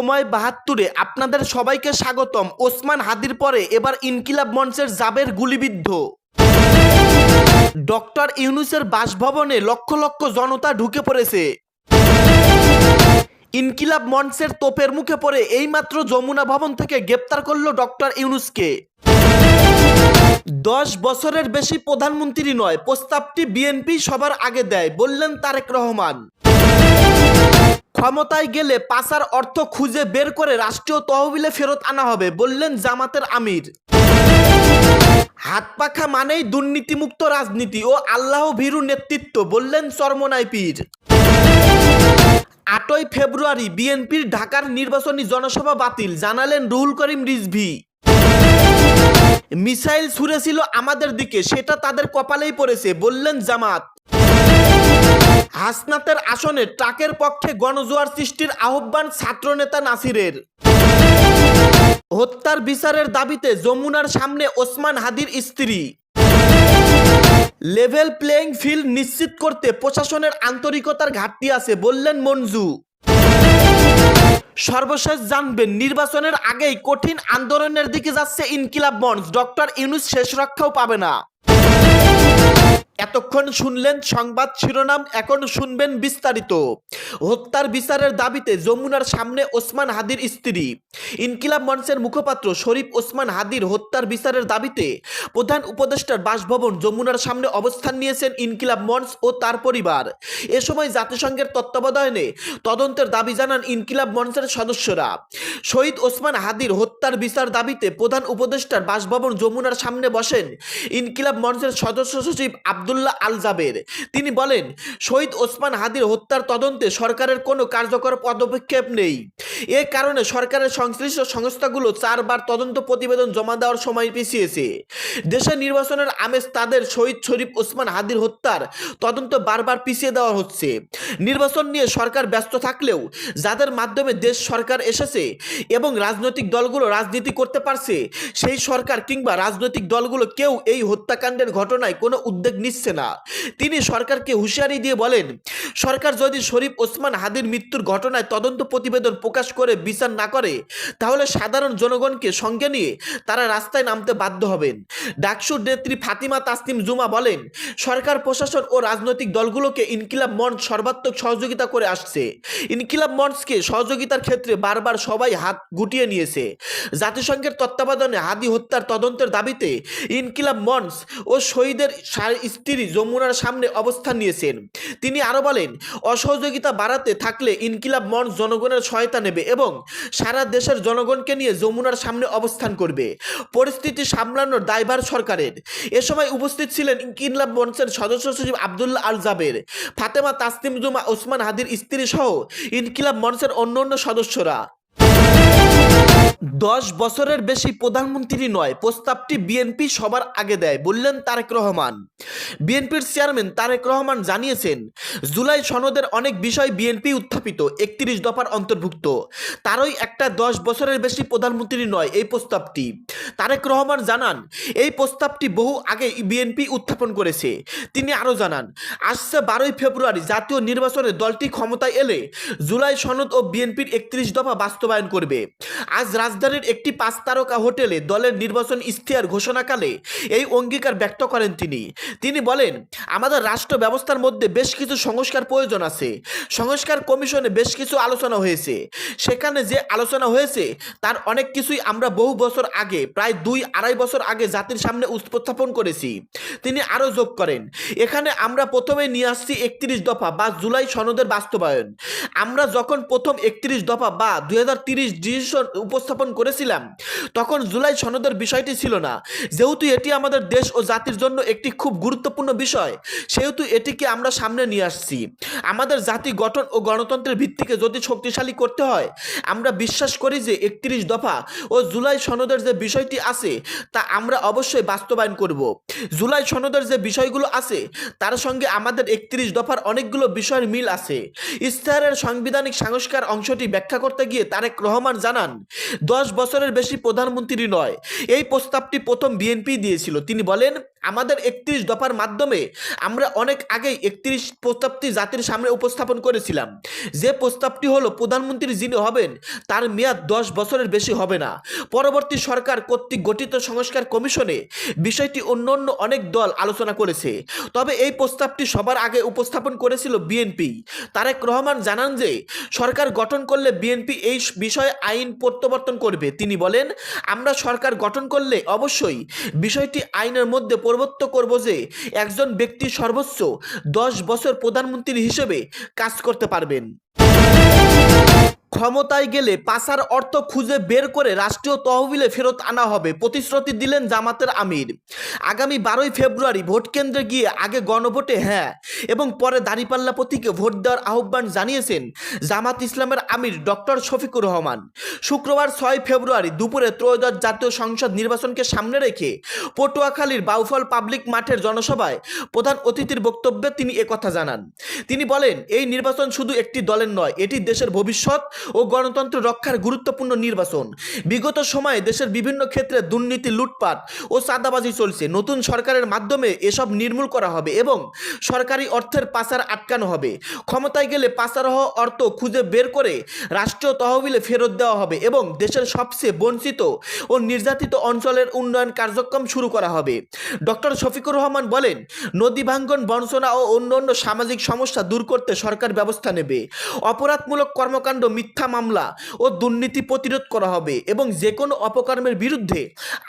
সময় ৭২-এ আপনাদের সবাইকে স্বাগতম। ওসমান হাদির পরে এবার ইনকিলাব মঞ্চের জাবের গুলিবিদ্ধ। ডক্টর ইউনূসের বাসভবনে লক্ষ লক্ষ জনতা ঢুকে পড়েছে। ইনকিলাব মঞ্চের তোপের মুখে পড়ে এইমাত্র যমুনা ভবন থেকে গ্রেপ্তার করলো ডক্টর ইউনূসকে। 10 বছরের বেশি প্রধানমন্ত্রী নয়, প্রস্তাবটি বিএনপি সবার আগে দেয়, বললেন তারেক রহমান। ক্ষমতায় গেলে পাচার অর্থ খুঁজে বের করে রাষ্ট্রীয় তহবিলে ফেরত আনা হবে, বললেন জামাতের আমির। হাত পাখা মানেই দুর্নীতিমুক্ত রাজনীতি ও আল্লাহ ভীরু নেতৃত্ব, বললেন চরমোনাই পীর। 8ই ফেব্রুয়ারি বিএনপির ঢাকার নির্বাচনী জনসভা বাতিল, জানালেন রুহুল করিম রিজভী। মিসাইল ছুঁড়েছিল আমাদের দিকে, সেটা তাদের কপালেই পড়েছে, বললেন জামাত। হাসনাতের আসনে ট্রাকের পক্ষে গণজোয়ার সৃষ্টির আহ্বান ছাত্রনেতা নাসিরের। হত্যার বিচারের দাবিতে যমুনার সামনে ওসমান হাদির স্ত্রী। লেভেল প্লেইং ফিল্ড নিশ্চিত করতে প্রশাসনের আন্তরিকতার ঘাটতি আছে, বললেন মঞ্জু। সর্বশেষ জানবেন, নির্বাচনের আগেই কঠিন আন্দোলনের দিকে যাচ্ছে ইনকিলাব মঞ্চ, ডক্টর ইউনূস শেষ রক্ষাও পাবে না। এতক্ষণ শুনলেন সংবাদ শিরোনাম, এখন শুনবেন বিস্তারিত। হত্যার বিচারের দাবিতে যমুনার সামনে ওসমান হাদির স্ত্রী। ইনকিলাব মঞ্চের মুখপাত্র শরীফ ওসমান হাদির হত্যার বিচারের দাবিতে প্রধান উপদেষ্টার বাসভবন যমুনার সামনে অবস্থান নিয়েছেন ইনকিলাব মঞ্চ ও তার পরিবার। এ সময় জাতিসংঘের তত্ত্বাবধানে তদন্তের দাবি জানান ইনকিলাব মঞ্চের সদস্যরা। শহীদ ওসমান হাদির হত্যার বিচার দাবিতে প্রধান উপদেষ্টার বাসভবন যমুনার সামনে বসেন ইনকিলাব মঞ্চের সদস্য সচিব আব্দুল্লাহ আল জাবের। তিনি বলেন, শহীদ ওসমান হাদির হত্যার তদন্তে সরকারের কোনো কার্যকর পদক্ষেপ নেই। এ কারণে সরকারের সংশ্লিষ্ট সংস্থাগুলো 4 বার তদন্ত প্রতিবেদন জমা দেওয়ার সময় পিছিয়েছে। দেশে নির্বাচনের আমেজ তাদের শহীদ শরীফ ওসমান হাদির হত্যার তদন্ত বারবার পিছিয়ে দেওয়া হচ্ছে। নির্বাচন নিয়ে সরকার ব্যস্ত থাকলেও যাদের মাধ্যমে দেশ সরকার এসেছে এবং রাজনৈতিক দলগুলো রাজনীতি করতে পারছে, সেই সরকার কিংবা রাজনৈতিক দলগুলো কেউ এই হত্যাকাণ্ডের ঘটনায় কোনো উদ্যোগ নিচ্ছে না। তিনি সরকারকে হুঁশিয়ারি দিয়ে বলেন, সরকার যদি শরীফ ওসমান হাদির মৃত্যুর ঘটনায় তদন্ত প্রতিবেদন প্রকাশ করে বিচার না করে, তাহলে সাধারণ জনগণকে সঙ্গে নিয়ে তারা রাস্তায় নামতে বাধ্য হবেন। ডাকসুর নেত্রী ফাতিমা তাসনিম জুমা বলেন, সরকার প্রশাসন ও রাজনৈতিক দলগুলোকে ইনকিলাব মঞ্চ সর্বাত্মক সহযোগিতা করে আসছে। ইনকিলাব মঞ্চকে সহযোগিতার ক্ষেত্রে বারবার সবাই হাত গুটিয়ে নিয়েছে। জাতিসংঘের তত্ত্বাবধানে হাদি হত্যার তদন্তের দাবিতে ইনকিলাব মঞ্চ ও শহীদের স্ত্রী যমুনার সামনে অবস্থান নিয়েছেন। তিনি আরো বলেন, অসহযোগিতা বাড়াতে থাকলে ইনকিলাব মঞ্চ জনগণের সহায়তা নেবে এবং সারা দেশের জনগণকে নিয়ে যমুনার সামনে অবস্থান করবে। পরিস্থিতি সামলানোর দায়ভার সরকারের। এ সময় উপস্থিত ছিলেন ইনকিলাব মঞ্চের সদস্য সচিব আব্দুল্লাহ আল জাবের, ফাতেমা তাসনিম জুমা, ওসমান হাদির স্ত্রী সহ ইনকিলাব মঞ্চের অন্যান্য সদস্যরা। 10 বছরের বেশি প্রধানমন্ত্রী নয়, প্রস্তাবটি বিএনপি সবার আগে দেয়, বললেন তারেক রহমান। বিএনপির চেয়ারম্যান তারেক রহমান জানিয়েছেন, জুলাই সনদের অনেক বিষয় বিএনপি উত্থাপিত 31 দফার অন্তর্ভুক্ত। তারই একটা 10 বছরের বেশি প্রধানমন্ত্রী নয় এই প্রস্তাবটি। তারেক রহমান জানান, এই প্রস্তাবটি বহু আগে বিএনপি উত্থাপন করেছে। তিনি আরও জানান, আসছে 12ই ফেব্রুয়ারি জাতীয় নির্বাচনে দলটি ক্ষমতায় এলে জুলাই সনদ ও বিএনপির 31 দফা বাস্তবায়ন করবে। আজ রাজধানীর একটি 5 তারকা হোটেলে দলের নির্বাচন ইশতেহার ঘোষণাকালে এই অঙ্গীকার ব্যক্ত করেন তিনি বলেন, আমাদের রাষ্ট্র ব্যবস্থার মধ্যে বেশ কিছু সংস্কার প্রয়োজন আছে। সংস্কার কমিশনে বেশ কিছু আলোচনা হয়েছে। সেখানে যে আলোচনা হয়েছে তার অনেক কিছুই আমরা বহু বছর আগে, প্রায় 2-2.5 বছর আগে জাতির সামনে উপস্থাপন করেছি। তিনি আরও যোগ করেন, এখানে আমরা প্রথমে নিয়ে আসছি 31 দফা বা জুলাই সনদের বাস্তবায়ন। আমরা যখন প্রথম 31 দফা বা 2030 ডিসিশন উপস্থাপন করেছিলাম, তখন জুলাই সনদের বিষয়টি ছিল না। যেহেতু এটি আমাদের দেশ ও জাতির জন্য একটি খুব গুরুত্বপূর্ণ বিষয়, সেহেতু এটিকে আমরা সামনে নিয়ে আসছি। আমাদের জাতি গঠন ও গণতন্ত্রের ভিত্তিকে যদি শক্তিশালী করতে হয়, আমরা বিশ্বাস করি যে 31 দফা ও জুলাই সনদের যে বিষয়টি আছে তা আমরা অবশ্যই বাস্তবায়ন করব। জুলাই সনদের যে বিষয়গুলো আছে তার সঙ্গে আমাদের 31 দফার অনেকগুলো বিষয়ের মিল আছে। ইশতেহারের সাংবিধানিক সংস্কার অংশটি ব্যাখ্যা করতে গিয়ে তারেক রহমান জানান, 10 বছরের বেশি প্রধানমন্ত্রী নয়, এই প্রস্তাবটি প্রথম বিএনপি দিয়েছিল। তিনি বলেন, আমাদের 31 দফার মাধ্যমে আমরা অনেক আগেই 31 প্রস্তাবটি জাতির সামনে উপস্থাপন করেছিলাম। যে প্রস্তাবটি হলো প্রধানমন্ত্রী যিনি হবেন তার মেয়াদ 10 বছরের বেশি হবে না। পরবর্তী সরকার কর্তৃক গঠিত সংস্কার কমিশনে বিষয়টি অন্য অনেক দল আলোচনা করেছে, তবে এই প্রস্তাবটি সবার আগে উপস্থাপন করেছিল বিএনপি। তারেক রহমান জানান যে সরকার গঠন করলে বিএনপি এই বিষয়ে আইন প্রত্যাবর্তন করবে। তিনি বলেন, আমরা সরকার গঠন করলে অবশ্যই বিষয়টি আইনের মধ্যে প্রবর্তন করব যে একজন ব্যক্তি সর্বোচ্চ 10 বছর প্রধানমন্ত্রী হিসেবে কাজ করতে পারবেন। ক্ষমতায় গেলে পাচার অর্থ খুঁজে বের করে রাষ্ট্রীয় তহবিলে ফেরত আনা হবে, প্রতিশ্রুতি দিলেন জামাতের আমির। আগামী 12ই ফেব্রুয়ারি ভোট কেন্দ্রে গিয়ে আগে গণভোটে হ্যাঁ এবং পরে দাঁড়িপাল্লা প্রতীকে ভোট দেওয়ার আহ্বান জানিয়েছেন জামাত ইসলামের আমির ডক্টর শফিকুর রহমান। শুক্রবার 6 ফেব্রুয়ারি দুপুরে ত্রয়োদশ জাতীয় সংসদ নির্বাচনকে সামনে রেখে পটুয়াখালীর বাউফল পাবলিক মাঠের জনসভায় প্রধান অতিথির বক্তব্যে তিনি একথা জানান। তিনি বলেন, এই নির্বাচন শুধু একটি দলের নয়, এটি দেশের ভবিষ্যৎ ও গণতন্ত্র রক্ষার গুরুত্বপূর্ণ নির্বাচন। বিগত সময়ে দেশের বিভিন্ন ক্ষেত্রে দুর্নীতি, লুটপাট ও চাঁদাবাজি চলছে। নতুন সরকারের মাধ্যমে এসব নির্মূল করা হবে এবং সরকারি অর্থের পাচার আটকানো হবে। ক্ষমতায় গেলে পাচার হওয়া অর্থ খুঁজে বের করে রাষ্ট্রীয় তহবিলে ফেরত দেওয়া হবে এবং দেশের সবচেয়ে বঞ্চিত ও নির্যাতিত অঞ্চলের উন্নয়ন কার্যক্রম শুরু করা হবে। ডক্টর শফিকুর রহমান বলেন, নদী ভাঙ্গন, বঞ্চনা ও অন্যান্য সামাজিক সমস্যা দূর করতে সরকার ব্যবস্থা নেবে। অপরাধমূলক কর্মকাণ্ড, মিথ্যা মামলা ও দুর্নীতি প্রতিরোধ করা হবে এবং যে কোনো অপকর্মের বিরুদ্ধে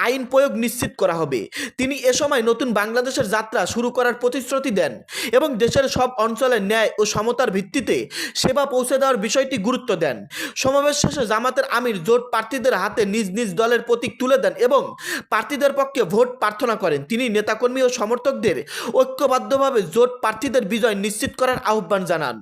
আইন প্রয়োগ নিশ্চিত করা হবে। তিনি এ সময় নতুন বাংলাদেশের যাত্রা শুরু করার প্রতিশ্রুতি দেন এবং দেশের সব অঞ্চলে ন্যায় ও সমতার ভিত্তিতে সেবা পৌঁছে দেওয়ার বিষয়টি গুরুত্ব দেন। সমাবেশ শেষে জামাতের আমির জোট প্রার্থীদের হাতে নিজ নিজ দলের প্রতীক তুলে দেন এবং প্রার্থীদের পক্ষে ভোট প্রার্থনা করেন। তিনি নেতাকর্মী ও সমর্থকদের ঐক্যবদ্ধভাবে জোট প্রার্থীদের বিজয় নিশ্চিত করার আহ্বান জানান।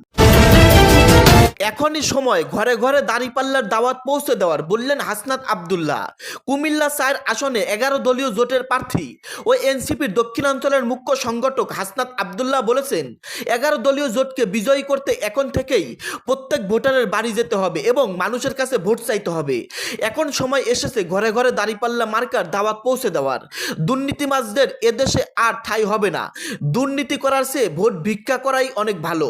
এখনই সময় ঘরে ঘরে দাঁড়িপাল্লার দাওয়াত পৌঁছে দেওয়ার, বললেন হাসনাত আব্দুল্লাহ। কুমিল্লা 4 আসনে 11 দলীয় জোটের প্রার্থী ও এনসিপির দক্ষিণাঞ্চলের মুখ্য সংগঠক হাসনাত আব্দুল্লাহ বলেছেন, 11 দলীয় জোটকে বিজয়ী করতে এখন থেকেই প্রত্যেক ভোটারের বাড়ি যেতে হবে এবং মানুষের কাছে ভোট চাইতে হবে। এখন সময় এসেছে ঘরে ঘরে দাঁড়িপাল্লা মার্কার দাওয়াত পৌঁছে দেওয়ার। দুর্নীতিবাজদের এদেশে আর ঠাঁই হবে না। দুর্নীতি করার চেয়ে ভোট ভিক্ষা করাই অনেক ভালো।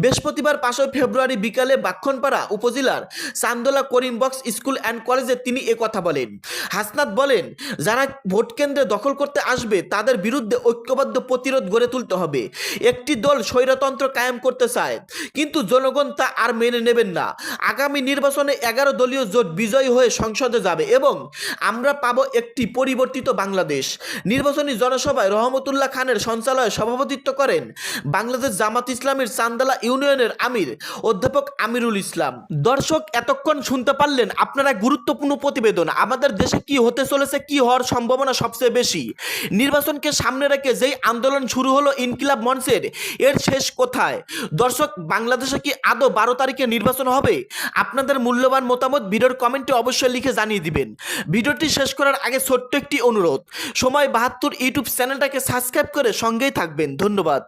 বৃহস্পতিবার 5 ফেব্রুয়ারি বিকালে বাক্ষণপাড়া উপজেলার চান্দোলা করিম বক্স স্কুল অ্যান্ড কলেজে তিনি একথা বলেন। হাসনাত বলেন, যারা ভোট কেন্দ্রে দখল করতে আসবে তাদের বিরুদ্ধে ঐক্যবদ্ধ প্রতিরোধ গড়ে তুলতে হবে। একটি দল স্বৈরতন্ত্র কায়েম করতে চায়, কিন্তু জনগণ তা আর মেনে নেবেন না। আগামী নির্বাচনে 11 দলীয় জোট বিজয়ী হয়ে সংসদে যাবে এবং আমরা পাবো একটি পরিবর্তিত বাংলাদেশ। নির্বাচনী জনসভায় রহমতুল্লাহ খানের সঞ্চালনায় সভাপতিত্ব করেন বাংলাদেশ জামাত ইসলামীর চান্দলা ইউনিয়নের আমির অধ্যাপক আমিরুল ইসলাম। দর্শক, এতক্ষণ শুনতে পারলেন আপনারা গুরুত্বপূর্ণ প্রতিবেদন। আমাদের দেশে কি হতে চলেছে, কি হওয়ার সম্ভাবনা সবচেয়ে বেশি, নির্বাচনকে সামনে রেখে যেই আন্দোলন শুরু হলো ইনকিলাব মঞ্চের, এর শেষ কোথায়? দর্শক, বাংলাদেশে কি আদৌ 12 তারিখে নির্বাচন হবে? আপনাদের মূল্যবান মতামত ভিডিওর কমেন্টে অবশ্যই লিখে জানিয়ে দিবেন। ভিডিওটি শেষ করার আগে ছোট্ট একটি অনুরোধ, সময় 72 ইউটিউব চ্যানেলটাকে সাবস্ক্রাইব করে সঙ্গেই থাকবেন। ধন্যবাদ।